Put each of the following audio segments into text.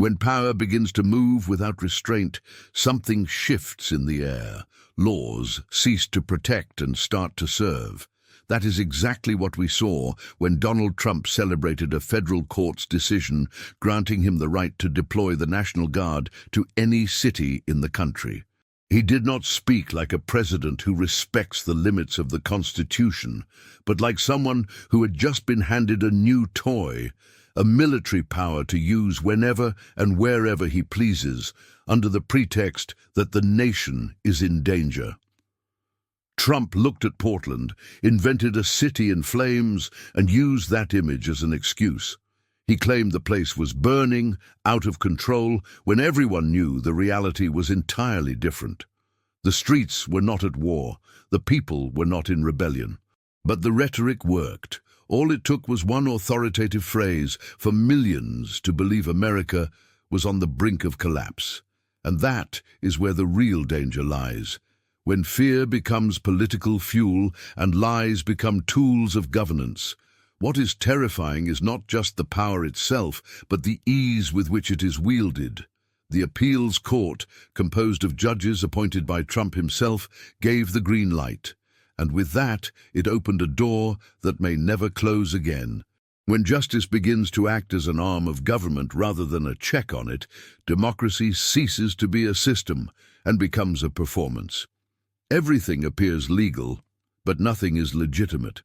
When power begins to move without restraint, something shifts in the air. Laws cease to protect and start to serve. That is exactly what we saw when Donald Trump celebrated a federal court's decision granting him the right to deploy the National Guard to any city in the country. He did not speak like a president who respects the limits of the Constitution, but like someone who had just been handed a new toy, a military power to use whenever and wherever he pleases, under the pretext that the nation is in danger. Trump looked at Portland, invented a city in flames, and used that image as an excuse. He claimed the place was burning, out of control, when everyone knew the reality was entirely different. The streets were not at war, the people were not in rebellion. But the rhetoric worked. All it took was one authoritative phrase for millions to believe America was on the brink of collapse. And that is where the real danger lies. When fear becomes political fuel and lies become tools of governance, what is terrifying is not just the power itself, but the ease with which it is wielded. The appeals court, composed of judges appointed by Trump himself, gave the green light. And with that, it opened a door that may never close again. When justice begins to act as an arm of government rather than a check on it, democracy ceases to be a system and becomes a performance. Everything appears legal, but nothing is legitimate.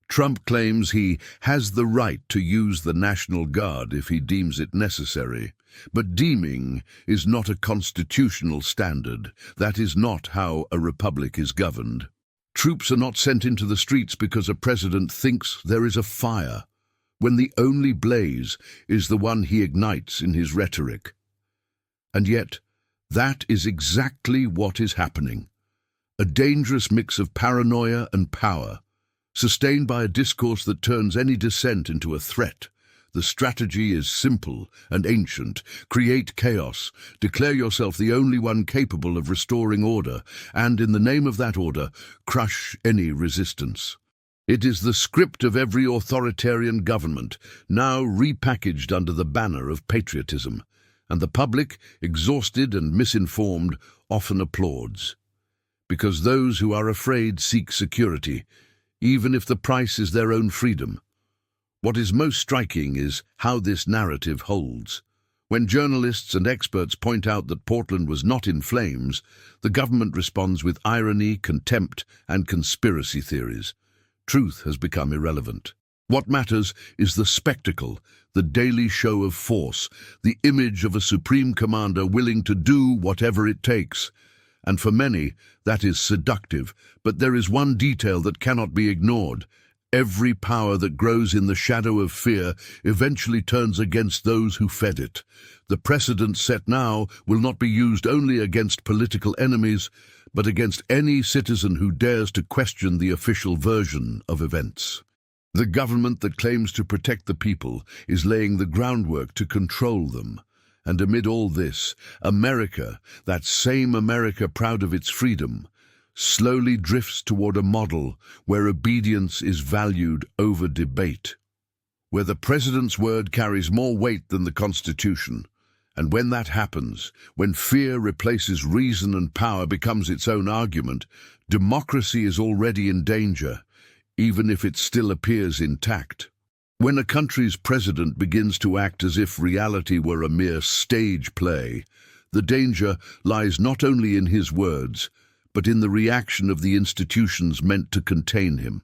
Trump claims he has the right to use the National Guard if he deems it necessary. But deeming is not a constitutional standard. That is not how a republic is governed. Troops are not sent into the streets because a president thinks there is a fire, when the only blaze is the one he ignites in his rhetoric. And yet, that is exactly what is happening. A dangerous mix of paranoia and power, sustained by a discourse that turns any dissent into a threat. The strategy is simple and ancient. Create chaos, declare yourself the only one capable of restoring order, and in the name of that order, crush any resistance. It is the script of every authoritarian government, now repackaged under the banner of patriotism, and the public, exhausted and misinformed, often applauds. Because those who are afraid seek security, even if the price is their own freedom. What is most striking is how this narrative holds. When journalists and experts point out that Portland was not in flames, the government responds with irony, contempt, and conspiracy theories. Truth has become irrelevant. What matters is the spectacle, the daily show of force, the image of a supreme commander willing to do whatever it takes. And for many, that is seductive, but there is one detail that cannot be ignored. Every power that grows in the shadow of fear eventually turns against those who fed it. The precedent set now will not be used only against political enemies, but against any citizen who dares to question the official version of events. The government that claims to protect the people is laying the groundwork to control them. And amid all this, America, that same America proud of its freedom, slowly drifts toward a model where obedience is valued over debate, where the president's word carries more weight than the Constitution. And when that happens, when fear replaces reason and power becomes its own argument, democracy is already in danger, even if it still appears intact. When a country's president begins to act as if reality were a mere stage play, the danger lies not only in his words, but in the reaction of the institutions meant to contain him.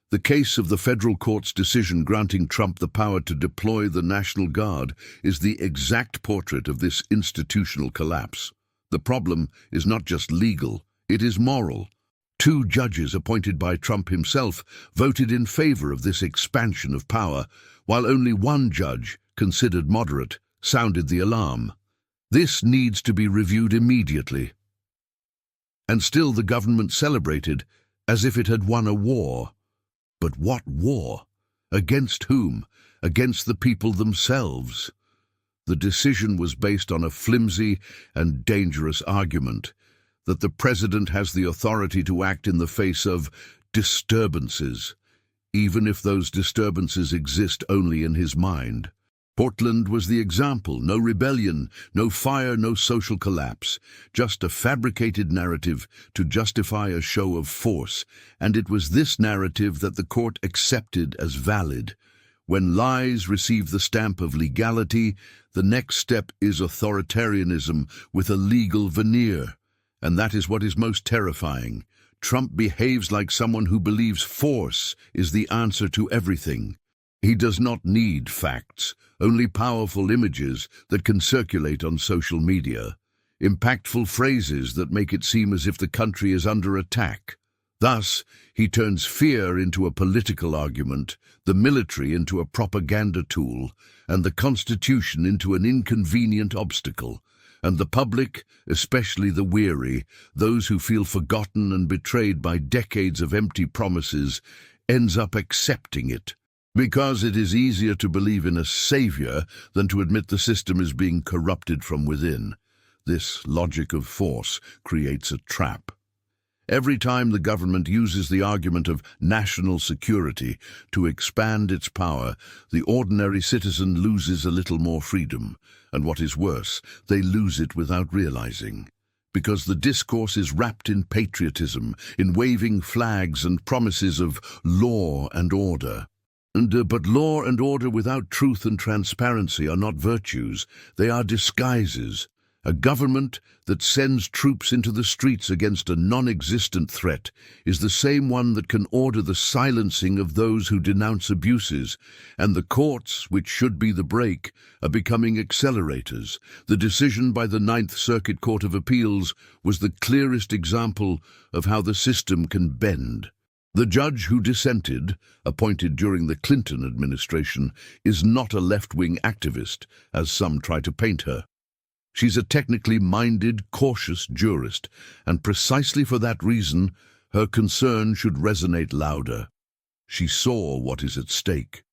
The case of the federal court's decision granting Trump the power to deploy the National Guard is the exact portrait of this institutional collapse. The problem is not just legal, it is moral. 2 judges appointed by Trump himself voted in favor of this expansion of power, while only 1 judge, considered moderate, sounded the alarm. This needs to be reviewed immediately. And still the government celebrated as if it had won a war. But what war? Against whom? Against the people themselves. The decision was based on a flimsy and dangerous argument that the president has the authority to act in the face of disturbances, even if those disturbances exist only in his mind. Portland was the example. No rebellion, no fire, no social collapse. Just a fabricated narrative to justify a show of force. And it was this narrative that the court accepted as valid. When lies receive the stamp of legality, the next step is authoritarianism with a legal veneer. And that is what is most terrifying. Trump behaves like someone who believes force is the answer to everything. He does not need facts, only powerful images that can circulate on social media, impactful phrases that make it seem as if the country is under attack. Thus, he turns fear into a political argument, the military into a propaganda tool, and the Constitution into an inconvenient obstacle. And the public, especially the weary, those who feel forgotten and betrayed by decades of empty promises, ends up accepting it. Because it is easier to believe in a savior than to admit the system is being corrupted from within. This logic of force creates a trap. Every time the government uses the argument of national security to expand its power, the ordinary citizen loses a little more freedom. And what is worse, they lose it without realizing. Because the discourse is wrapped in patriotism, in waving flags and promises of law and order. But law and order without truth and transparency are not virtues, they are disguises. A government that sends troops into the streets against a non-existent threat is the same one that can order the silencing of those who denounce abuses, and the courts, which should be the brake, are becoming accelerators. The decision by the Ninth Circuit Court of Appeals was the clearest example of how the system can bend. The judge who dissented, appointed during the Clinton administration, is not a left-wing activist, as some try to paint her. She's a technically minded, cautious jurist, and precisely for that reason, her concern should resonate louder. She saw what is at stake.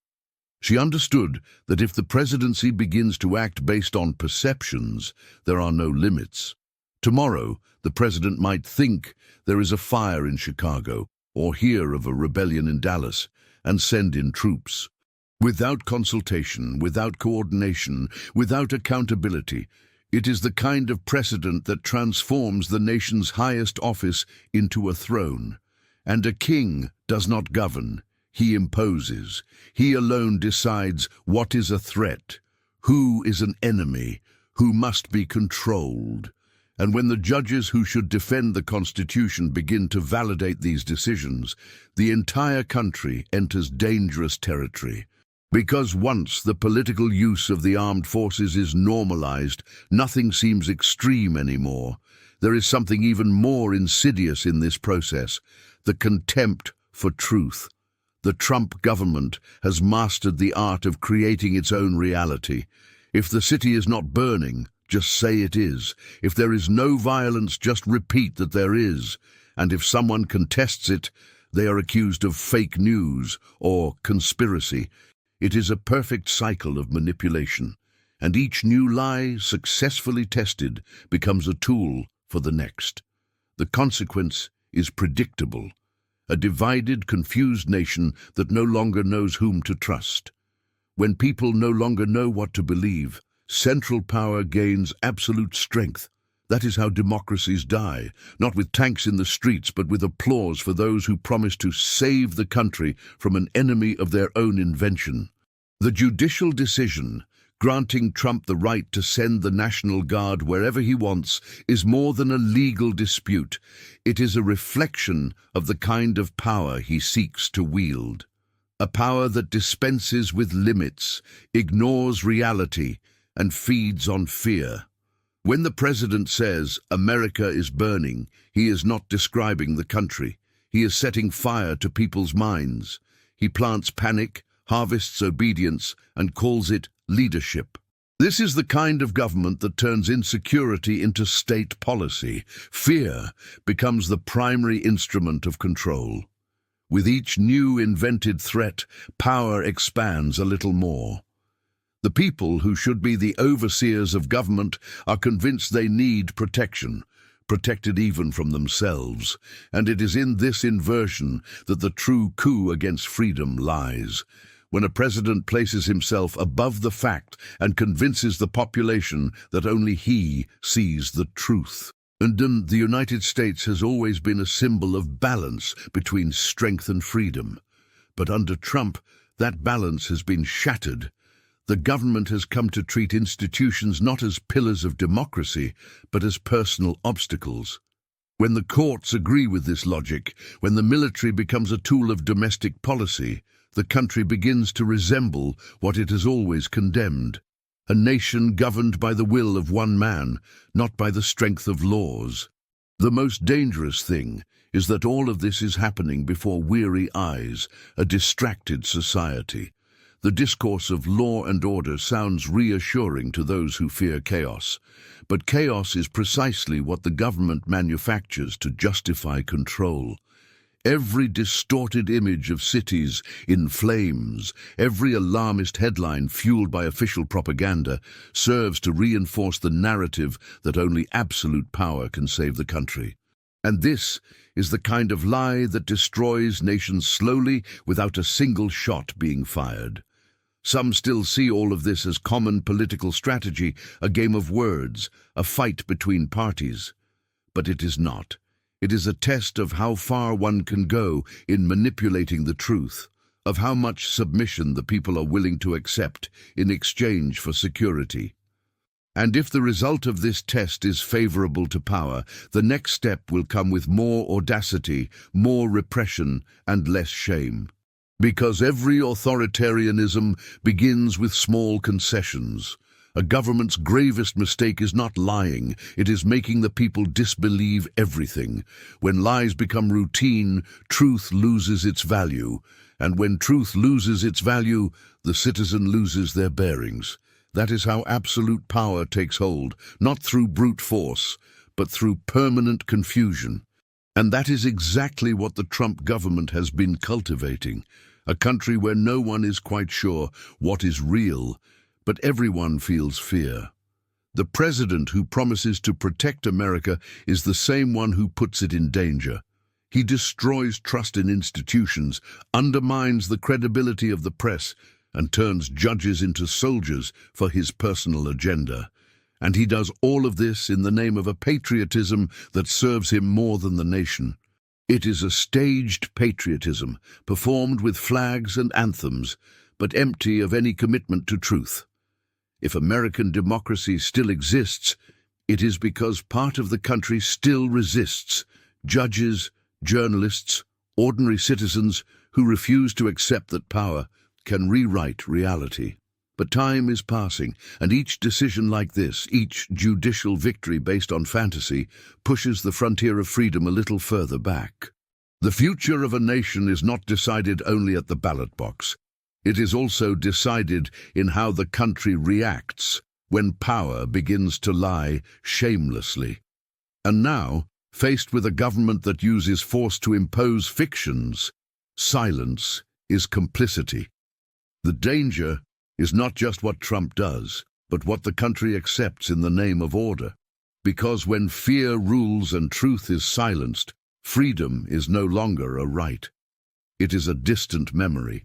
She understood that if the presidency begins to act based on perceptions, there are no limits. Tomorrow, the president might think there is a fire in Chicago, or hear of a rebellion in Dallas, and send in troops. Without consultation, without coordination, without accountability, it is the kind of precedent that transforms the nation's highest office into a throne. And a king does not govern, he imposes. He alone decides what is a threat, who is an enemy, who must be controlled. And when the judges who should defend the Constitution begin to validate these decisions, the entire country enters dangerous territory. Because once the political use of the armed forces is normalized, nothing seems extreme anymore. There is something even more insidious in this process, the contempt for truth. The Trump government has mastered the art of creating its own reality. If the city is not burning, just say it is. If there is no violence, just repeat that there is. And if someone contests it, they are accused of fake news or conspiracy. It is a perfect cycle of manipulation, and each new lie successfully tested becomes a tool for the next. The consequence is predictable: a divided, confused nation that no longer knows whom to trust. When people no longer know what to believe, central power gains absolute strength. That is how democracies die, not with tanks in the streets, but with applause for those who promise to save the country from an enemy of their own invention. The judicial decision, granting Trump the right to send the National Guard wherever he wants, is more than a legal dispute. It is a reflection of the kind of power he seeks to wield. A power that dispenses with limits, ignores reality, and feeds on fear. When the president says America is burning, he is not describing the country. He is setting fire to people's minds. He plants panic, harvests obedience, and calls it leadership. This is the kind of government that turns insecurity into state policy. Fear becomes the primary instrument of control. With each new invented threat, power expands a little more. The people who should be the overseers of government are convinced they need protection, protected even from themselves. And it is in this inversion that the true coup against freedom lies. when a president places himself above the fact and convinces the population that only he sees the truth. And the United States has always been a symbol of balance between strength and freedom. But under Trump, that balance has been shattered. The government has come to treat institutions not as pillars of democracy, but as personal obstacles. When the courts agree with this logic, when the military becomes a tool of domestic policy, the country begins to resemble what it has always condemned. A nation governed by the will of one man, not by the strength of laws. The most dangerous thing is that all of this is happening before weary eyes, a distracted society. The discourse of law and order sounds reassuring to those who fear chaos, but chaos is precisely what the government manufactures to justify control. Every distorted image of cities in flames, every alarmist headline fueled by official propaganda serves to reinforce the narrative that only absolute power can save the country. And this is the kind of lie that destroys nations slowly without a single shot being fired. Some still see all of this as common political strategy, a game of words, a fight between parties. But it is not. It is a test of how far one can go in manipulating the truth, of how much submission the people are willing to accept in exchange for security. And if the result of this test is favorable to power, the next step will come with more audacity, more repression, and less shame. Because every authoritarianism begins with small concessions. A government's gravest mistake is not lying, it is making the people disbelieve everything. When lies become routine, truth loses its value. And when truth loses its value, the citizen loses their bearings. That is how absolute power takes hold, not through brute force, but through permanent confusion. And that is exactly what the Trump government has been cultivating. A country where no one is quite sure what is real, but everyone feels fear. The president who promises to protect America is the same one who puts it in danger. He destroys trust in institutions, undermines the credibility of the press, and turns judges into soldiers for his personal agenda. And he does all of this in the name of a patriotism that serves him more than the nation. It is a staged patriotism, performed with flags and anthems, but empty of any commitment to truth. If American democracy still exists, it is because part of the country still resists. Judges, journalists, ordinary citizens who refuse to accept that power can rewrite reality. But time is passing, and each decision like this, each judicial victory based on fantasy, pushes the frontier of freedom a little further back. The future of a nation is not decided only at the ballot box. It is also decided in how the country reacts when power begins to lie shamelessly. And now, faced with a government that uses force to impose fictions, silence is complicity. The danger is not just what Trump does, but what the country accepts in the name of order. Because when fear rules and truth is silenced, freedom is no longer a right. It is a distant memory.